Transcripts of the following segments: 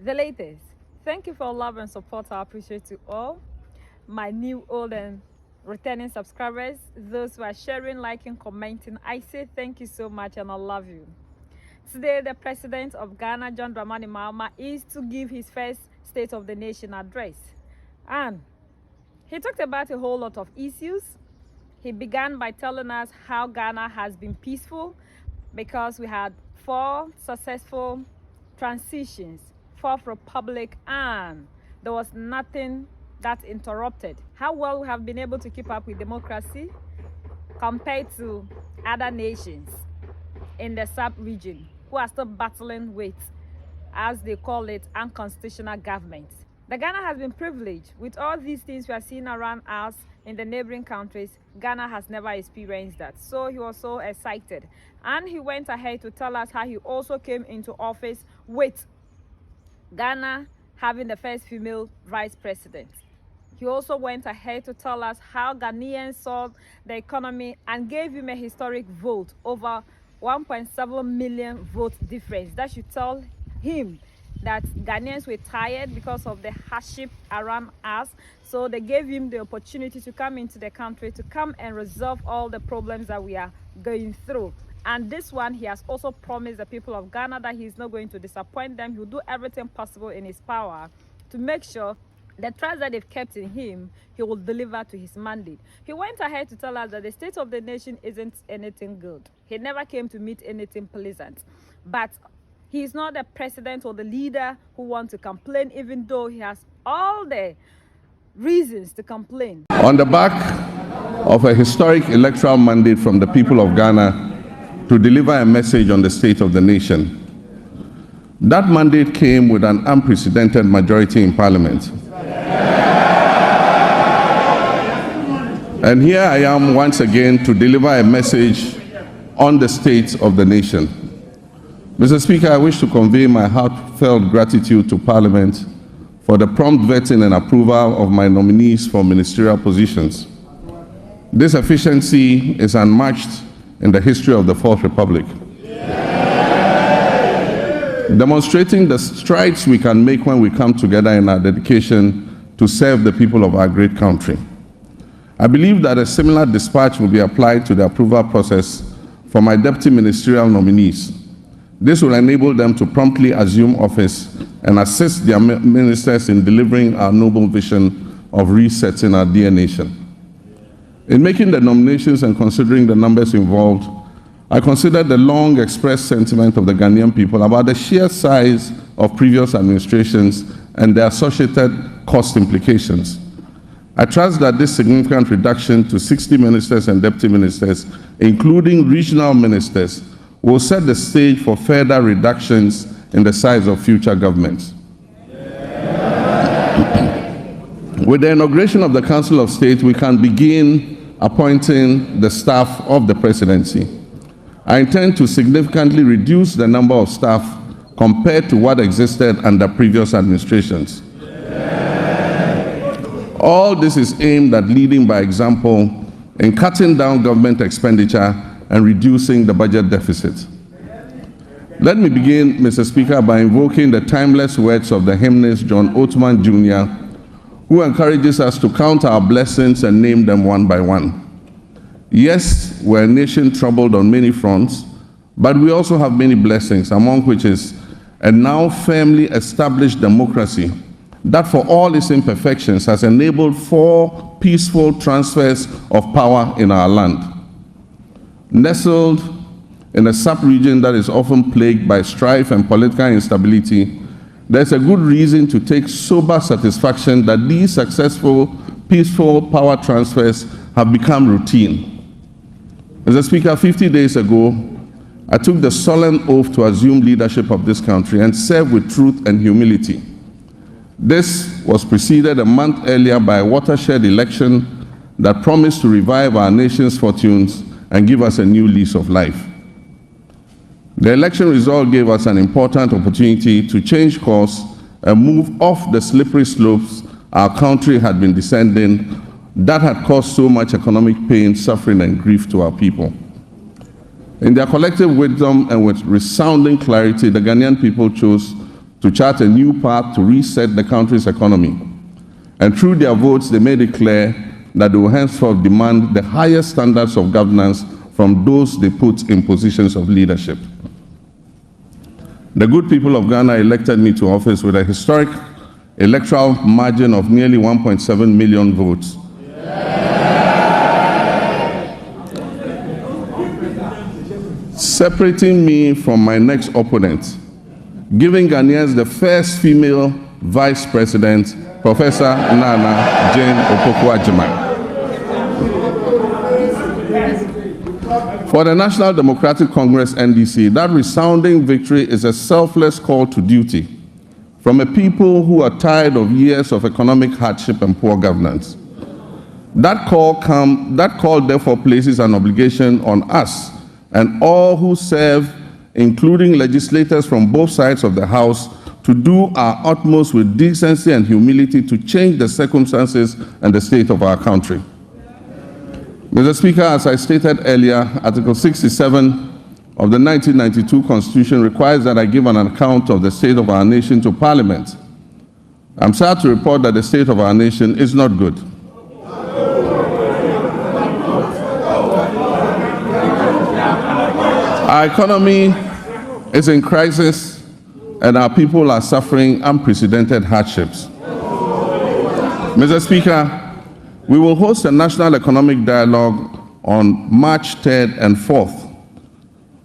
The latest. Thank you for all love and support. I appreciate you all. My new, old, and returning subscribers, those who are sharing, liking, commenting, I say thank you so much and I love you. Today, the President of Ghana, John Dramani Mahama, is to give his first State of the Nation address. And he talked about a whole lot of issues. He began by telling us how Ghana has been peaceful because we had 4 successful transitions, 4th republic, and there was nothing that interrupted. How well we have been able to keep up with democracy compared to other nations in the sub-region who are still battling with, as they call it, unconstitutional government. The Ghana has been privileged with all these things we are seeing around us in the neighboring countries. Ghana has never experienced that. So he was so excited. And he went ahead to tell us how he also came into office with Ghana having the first female vice president. He also went ahead to tell us how Ghanaians saw the economy and gave him a historic vote, over 1.7 million vote difference. That should tell him that Ghanaians were tired because of the hardship around us. So they gave him the opportunity to come into the country, to come and resolve all the problems that we are going through. And this one, he has also promised the people of Ghana that he is not going to disappoint them. He will do everything possible in his power to make sure the trust that they've kept in him, he will deliver to his mandate. He went ahead to tell us that the state of the nation isn't anything good. He never came to meet anything pleasant. But he is not the president or the leader who wants to complain, even though he has all the reasons to complain. On the back of a historic electoral mandate from the people of Ghana to deliver a message on the state of the nation, that mandate came with an unprecedented majority in Parliament. And here I am once again to deliver a message on the state of the nation. Mr. Speaker, I wish to convey my heartfelt gratitude to Parliament for the prompt vetting and approval of my nominees for ministerial positions. This efficiency is unmatched in the history of the 4th Republic, demonstrating the strides we can make when we come together in our dedication to serve the people of our great country. I believe that a similar dispatch will be applied to the approval process for my deputy ministerial nominees. This will enable them to promptly assume office and assist their ministers in delivering our noble vision of resetting our dear nation. In making the nominations and considering the numbers involved, I considered the long expressed sentiment of the Ghanaian people about the sheer size of previous administrations and their associated cost implications. I trust that this significant reduction to 60 ministers and deputy ministers, including regional ministers, will set the stage for further reductions in the size of future governments. With the inauguration of the Council of State, we can begin appointing the staff of the presidency. I intend to significantly reduce the number of staff compared to what existed under previous administrations. All this is aimed at leading by example in cutting down government expenditure and reducing the budget deficit. Let me begin, Mr. Speaker, by invoking the timeless words of the hymnist John Oatman Jr., who encourages us to count our blessings and name them one by one. Yes, we're a nation troubled on many fronts, but we also have many blessings, among which is a now firmly established democracy that, for all its imperfections, has enabled 4 peaceful transfers of power in our land. Nestled in a sub-region that is often plagued by strife and political instability, there's a good reason to take sober satisfaction that these successful, peaceful power transfers have become routine. Mr. Speaker, 50 days ago, I took the solemn oath to assume leadership of this country and serve with truth and humility. This was preceded a month earlier by a watershed election that promised to revive our nation's fortunes and give us a new lease of life. The election result gave us an important opportunity to change course and move off the slippery slopes our country had been descending that had caused so much economic pain, suffering, and grief to our people. In their collective wisdom and with resounding clarity, the Ghanaian people chose to chart a new path to reset the country's economy. And through their votes, they made it clear that they will henceforth demand the highest standards of governance from those they put in positions of leadership. The good people of Ghana elected me to office with a historic electoral margin of nearly 1.7 million votes. Separating me from my next opponent, giving Ghanaians the first female vice president, Professor Nana Jane Opoku-Agyeman. For the National Democratic Congress, NDC, that resounding victory is a selfless call to duty from a people who are tired of years of economic hardship and poor governance. That call therefore places an obligation on us and all who serve, including legislators from both sides of the House, to do our utmost with decency and humility to change the circumstances and the state of our country. Mr. Speaker, as I stated earlier, Article 67 of the 1992 Constitution requires that I give an account of the state of our nation to Parliament. I'm sad to report that the state of our nation is not good. Our economy is in crisis and our people are suffering unprecedented hardships. Mr. Speaker, we will host a national economic dialogue on March 3rd and 4th.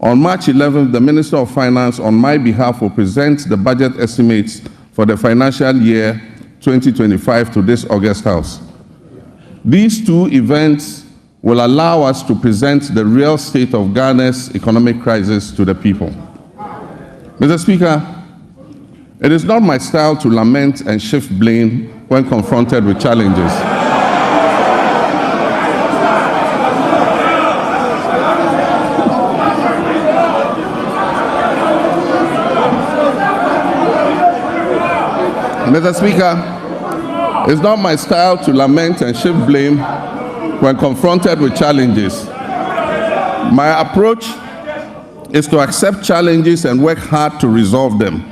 On March 11th, the Minister of Finance, on my behalf, will present the budget estimates for the financial year 2025 to this August House. These two events will allow us to present the real state of Ghana's economic crisis to the people. Mr. Speaker, it is not my style to lament and shift blame when confronted with challenges. Mr. Speaker, it's not my style to lament and shift blame when confronted with challenges. My approach is to accept challenges and work hard to resolve them.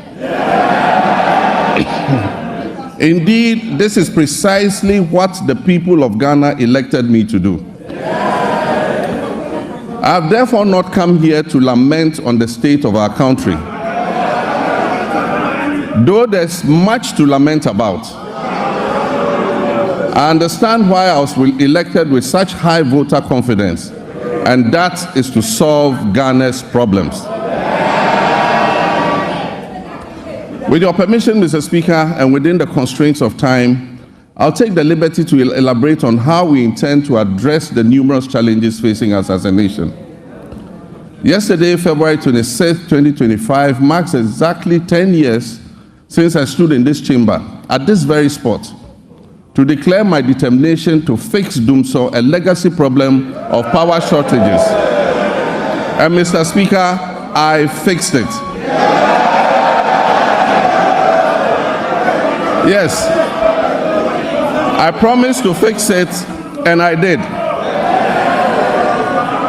Indeed, this is precisely what the people of Ghana elected me to do. I have therefore not come here to lament on the state of our country, though there's much to lament about. I understand why I was elected with such high voter confidence, and that is to solve Ghana's problems. With your permission, Mr. Speaker, and within the constraints of time, I'll take the liberty to elaborate on how we intend to address the numerous challenges facing us as a nation. Yesterday, February 26, 2025, marks exactly 10 years since I stood in this chamber, at this very spot, to declare my determination to fix Dumso, a legacy problem of power shortages. And Mr. Speaker, I fixed it. Yes, I promised to fix it, and I did.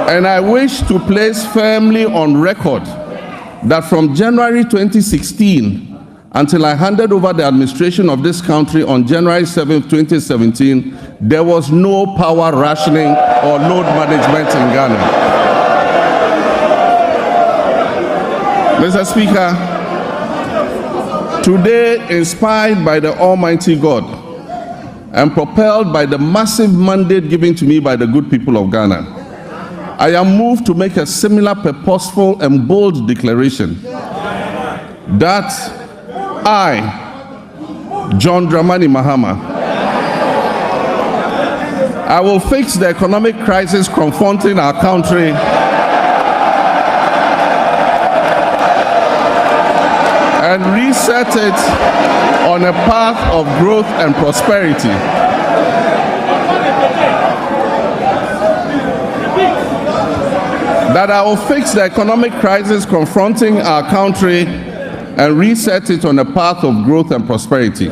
And I wish to place firmly on record that from January 2016 until I handed over the administration of this country on January 7, 2017, there was no power rationing or load management in Ghana. Mr. Speaker, today, inspired by the Almighty God and propelled by the massive mandate given to me by the good people of Ghana, I am moved to make a similar purposeful and bold declaration that I, John Dramani Mahama, I will fix the economic crisis confronting our country and reset it on a path of growth and prosperity. That I will fix the economic crisis confronting our country and reset it on a path of growth and prosperity.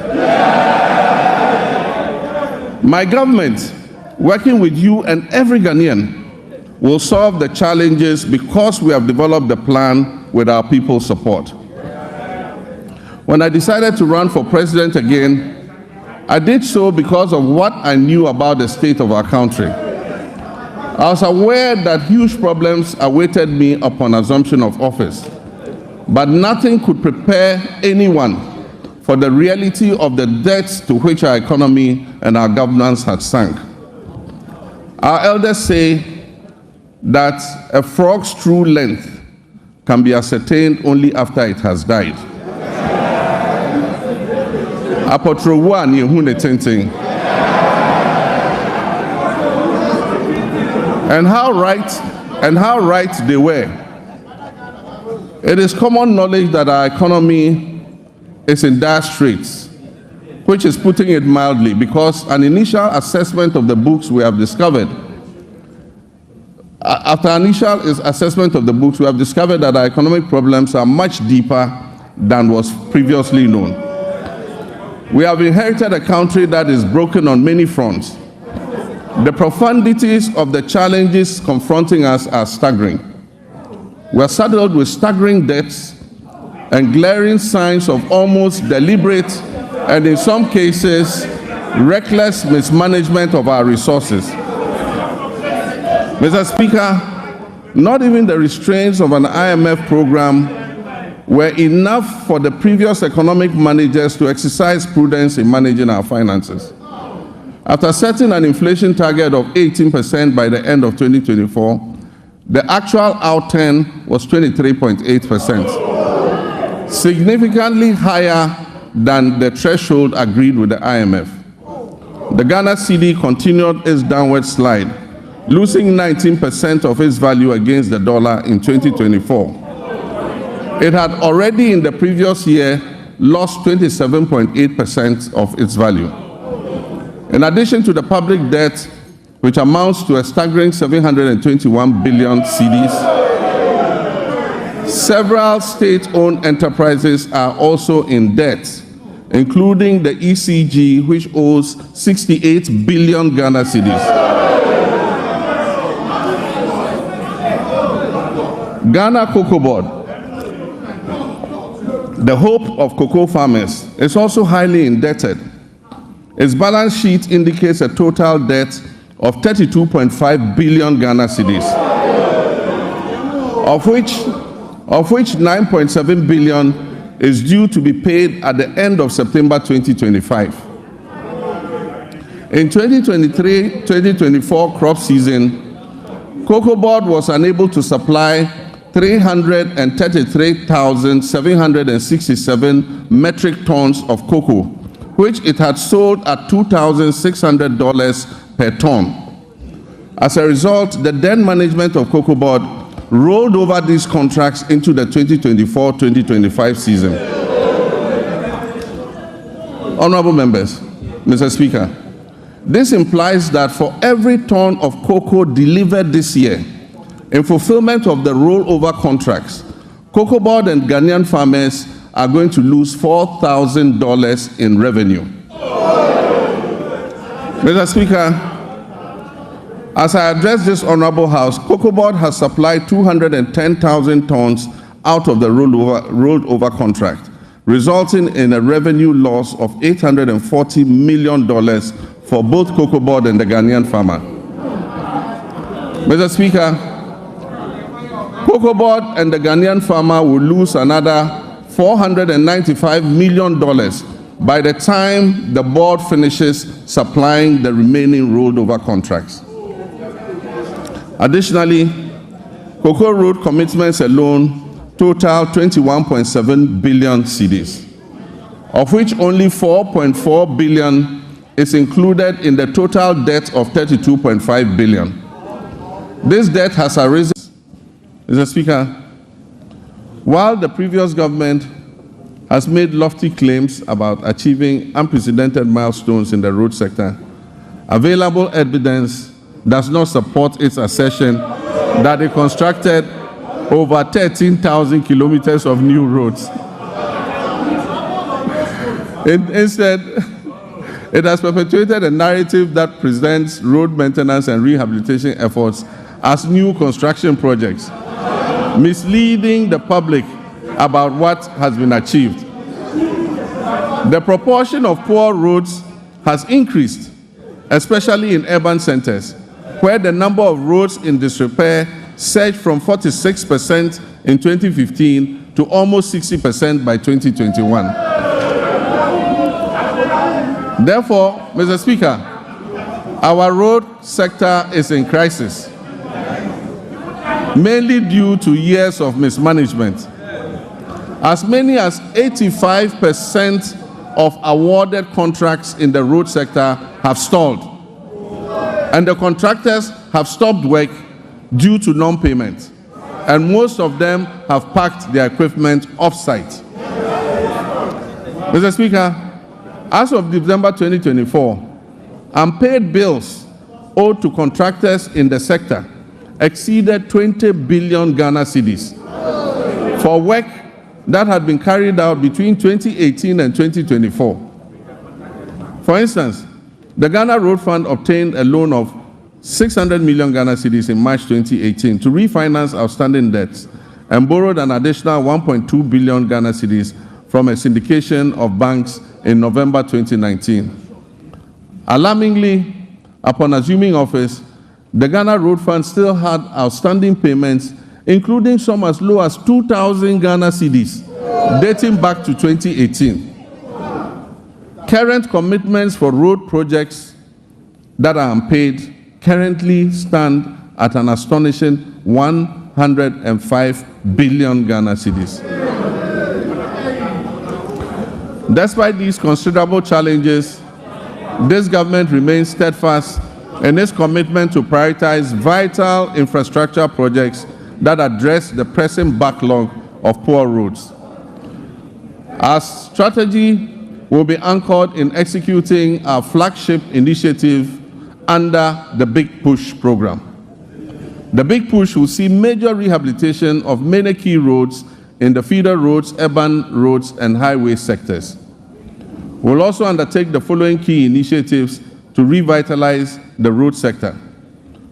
My government, working with you and every Ghanaian, will solve the challenges because we have developed the plan with our people's support. When I decided to run for president again, I did so because of what I knew about the state of our country. I was aware that huge problems awaited me upon assumption of office, but nothing could prepare anyone for the reality of the depths to which our economy and our governance had sunk. Our elders say that a frog's true length can be ascertained only after it has died. Apotrowa ni ehun netintin. And how right they were. It is common knowledge that our economy is in dire straits, which is putting it mildly, because an initial assessment of the books we have discovered, after initial assessment of the books, we have discovered that our economic problems are much deeper than was previously known. We have inherited a country that is broken on many fronts. The profundities of the challenges confronting us are staggering. We are saddled with staggering debts and glaring signs of almost deliberate and, in some cases, reckless mismanagement of our resources. Mr. Speaker, not even the restraints of an IMF program were enough for the previous economic managers to exercise prudence in managing our finances. After setting an inflation target of 18% by the end of 2024, the actual outturn was 23.8%, significantly higher than the threshold agreed with the IMF. The Ghana cedi continued its downward slide, losing 19% of its value against the dollar in 2024. It had already in the previous year lost 27.8% of its value. In addition to the public debt, which amounts to a staggering 721 billion cedis, several state-owned enterprises are also in debt, including the ECG, which owes 68 billion Ghana cedis. Ghana Cocoa Board, the hope of cocoa farmers, is also highly indebted. Its balance sheet indicates a total debt of 32.5 billion Ghana cedis, of which 9.7 billion is due to be paid at the end of September 2025. In 2023-2024 crop season, Cocoa Board was unable to supply 333,767 metric tons of cocoa, which it had sold at $2,600 per ton. As a result, the then management of Cocoa Board rolled over these contracts into the 2024-2025 season. Honorable members, Mr. Speaker, this implies that for every ton of cocoa delivered this year, in fulfillment of the rollover contracts, Cocoa Board and Ghanaian farmers are going to lose $4,000 in revenue. Mr. Speaker, as I address this Honorable House, Cocoa Board has supplied 210,000 tons out of the rolled over contract, resulting in a revenue loss of $840 million for both Cocoa Board and the Ghanaian farmer. Mr. Speaker, Cocoa Board and the Ghanaian farmer will lose another $495 million by the time the board finishes supplying the remaining rolled over contracts. Additionally, cocoa road commitments alone total 21.7 billion cedis, of which only 4.4 billion is included in the total debt of 32.5 billion. This debt has arisen. Mr. Speaker, while the previous government has made lofty claims about achieving unprecedented milestones in the road sector, available evidence does not support its assertion that it constructed over 13,000 kilometers of new roads. Instead, it has perpetuated a narrative that presents road maintenance and rehabilitation efforts as new construction projects, misleading the public about what has been achieved. The proportion of poor roads has increased, especially in urban centers, where the number of roads in disrepair surged from 46% in 2015 to almost 60% by 2021. Therefore, Mr. Speaker, our road sector is in crisis, mainly due to years of mismanagement. As many as 85% of awarded contracts in the road sector have stalled, and the contractors have stopped work due to non-payment, and most of them have packed their equipment off-site. Mr. Speaker, as of December 2024, unpaid bills owed to contractors in the sector exceeded 20 billion Ghana cedis for work that had been carried out between 2018 and 2024. For instance, the Ghana Road Fund obtained a loan of 600 million Ghana cedis in March 2018 to refinance outstanding debts and borrowed an additional 1.2 billion Ghana cedis from a syndication of banks in November 2019. Alarmingly, upon assuming office, the Ghana Road Fund still had outstanding payments, including some as low as 2,000 Ghana cedis, dating back to 2018. Current commitments for road projects that are unpaid currently stand at an astonishing 105 billion Ghana cedis. Despite these considerable challenges, this government remains steadfast in its commitment to prioritize vital infrastructure projects that address the pressing backlog of poor roads. Our strategy will be anchored in executing our flagship initiative under the Big Push program. The Big Push will see major rehabilitation of many key roads in the feeder roads, urban roads, and highway sectors. We'll also undertake the following key initiatives to revitalize the road sector.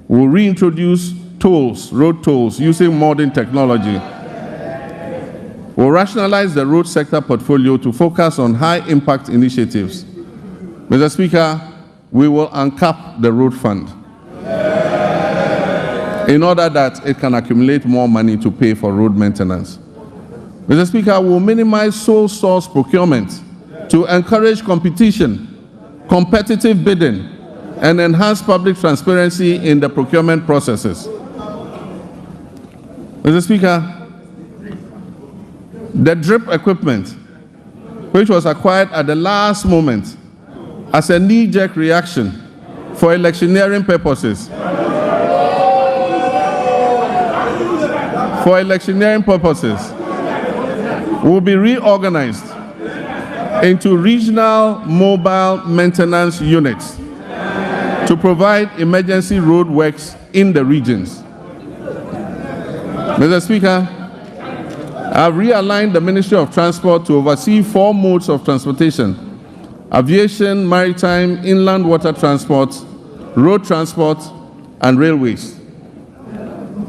We'll reintroduce tolls, road tolls, using modern technology. We'll rationalize the road sector portfolio to focus on high-impact initiatives. Mr. Speaker, we will uncap the road fund in order that it can accumulate more money to pay for road maintenance. Mr. Speaker, we'll minimize sole source procurement to encourage competition, competitive bidding, and enhance public transparency in the procurement processes. Mr. Speaker, the drip equipment, which was acquired at the last moment as a knee-jerk reaction for electioneering purposes, will be reorganized into regional mobile maintenance units to provide emergency road works in the regions. Mr. Speaker, I've realigned the Ministry of Transport to oversee 4 modes of transportation: aviation, maritime, inland water transport, road transport, and railways.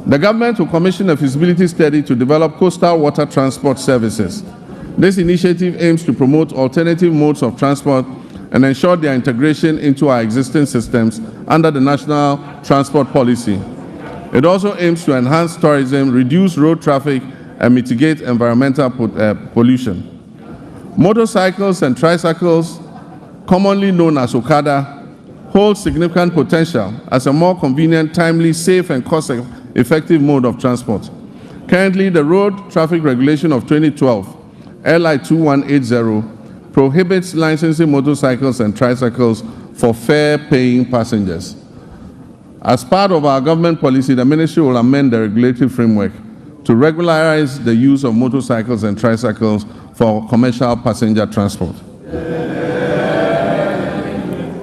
The government will commission a feasibility study to develop coastal water transport services. This initiative aims to promote alternative modes of transport and ensure their integration into our existing systems under the National Transport Policy. It also aims to enhance tourism, reduce road traffic, and mitigate environmental pollution. Motorcycles and tricycles, commonly known as Okada, hold significant potential as a more convenient, timely, safe, and cost-effective mode of transport. Currently, the Road Traffic Regulation of 2012, LI 2180, prohibits licensing motorcycles and tricycles for fare-paying passengers. As part of our government policy, the Ministry will amend the regulatory framework to regularize the use of motorcycles and tricycles for commercial passenger transport.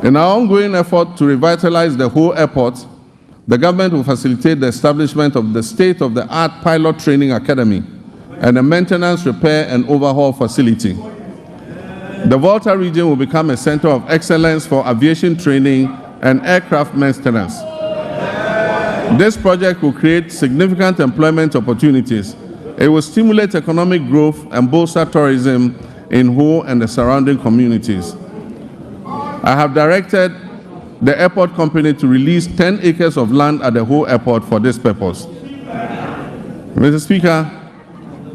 In our ongoing effort to revitalize the whole airport, the government will facilitate the establishment of the state-of-the-art pilot training academy and a maintenance, repair, and overhaul facility. The Volta region will become a center of excellence for aviation training and aircraft maintenance. This project will create significant employment opportunities. It will stimulate economic growth and bolster tourism in Ho and the surrounding communities. I have directed the airport company to release 10 acres of land at the Ho airport for this purpose. Mr. Speaker,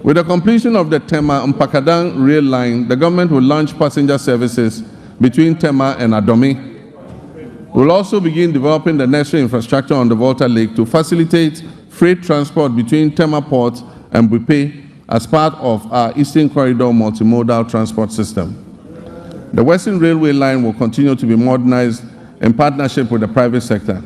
with the completion of the Tema-Mpakadang rail line, the government will launch passenger services between Tema and Adomi. We will also begin developing the necessary infrastructure on the Volta Lake to facilitate freight transport between Tema Port and Bupe as part of our Eastern Corridor multimodal transport system. The Western Railway line will continue to be modernized in partnership with the private sector.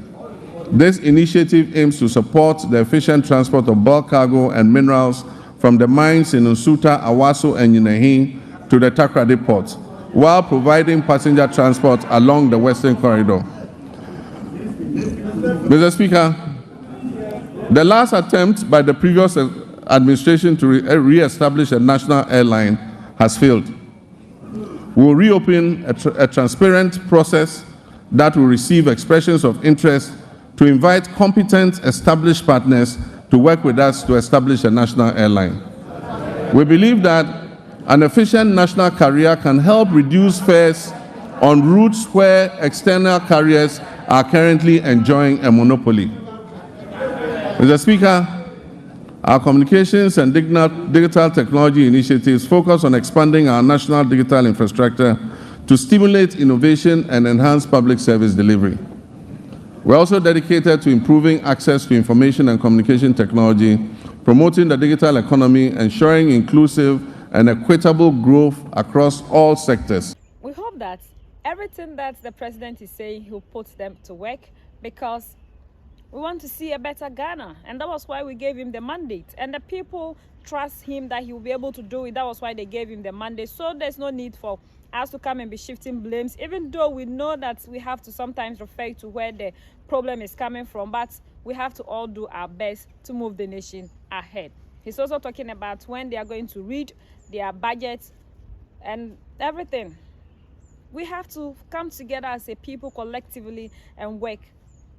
This initiative aims to support the efficient transport of bulk cargo and minerals from the mines in Nsuta, Awaso, and Yunehin to the Takrady port, while providing passenger transport along the Western Corridor. Mr. Speaker, the last attempt by the previous administration to re-establish a national airline has failed. We will reopen a transparent process that will receive expressions of interest to invite competent established partners to work with us to establish a national airline. We believe that an efficient national carrier can help reduce fares on routes where external carriers are currently enjoying a monopoly. Mr. Speaker, our communications and digital technology initiatives focus on expanding our national digital infrastructure to stimulate innovation and enhance public service delivery. We're also dedicated to improving access to information and communication technology, promoting the digital economy, ensuring inclusive and equitable growth across all sectors. We hope that everything that the president is saying, he'll put them to work, because we want to see a better Ghana, and that was why we gave him the mandate. And the people trust him that he will be able to do it. That was why they gave him the mandate. So there's no need for us to come and be shifting blames, even though we know that we have to sometimes refer to where the problem is coming from, but we have to all do our best to move the nation ahead. He's also talking about when they are going to read their budget and everything. We have to come together as a people collectively and work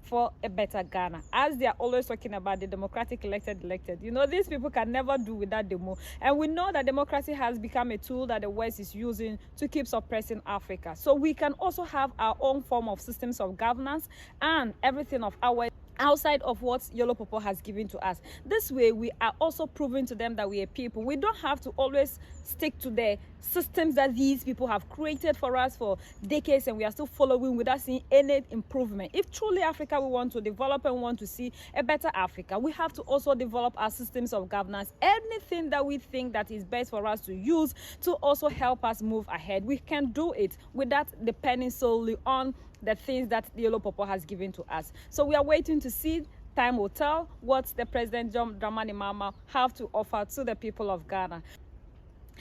for a better Ghana, as they are always talking about the democratic elected. You know, these people can never do without demo, and we know that democracy has become a tool that the West is using to keep suppressing Africa. So we can also have our own form of systems of governance and everything of our outside of what Yellow Popo has given to us. This way, we are also proving to them that we are people. We don't have to always stick to the systems that these people have created for us for decades, and we are still following without seeing any improvement. If truly Africa we want to develop and want to see a better Africa, we have to also develop our systems of governance. Anything that we think that is best for us to use to also help us move ahead, we can do it without depending solely on the things that the Yellow Popo has given to us. So we are waiting to see. Time will tell what the President John Dramani Mahama have to offer to the people of Ghana.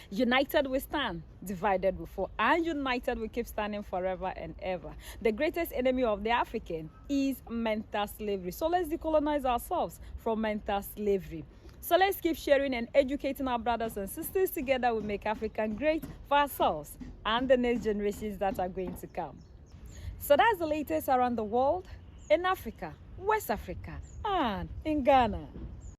United we stand, divided we fall, and united we keep standing forever and ever. The greatest enemy of the African is mental slavery. So let's decolonize ourselves from mental slavery. So let's keep sharing and educating our brothers and sisters. Together we make Africa great for ourselves and the next generations that are going to come. So that's the latest around the world, in Africa, West Africa, and in Ghana.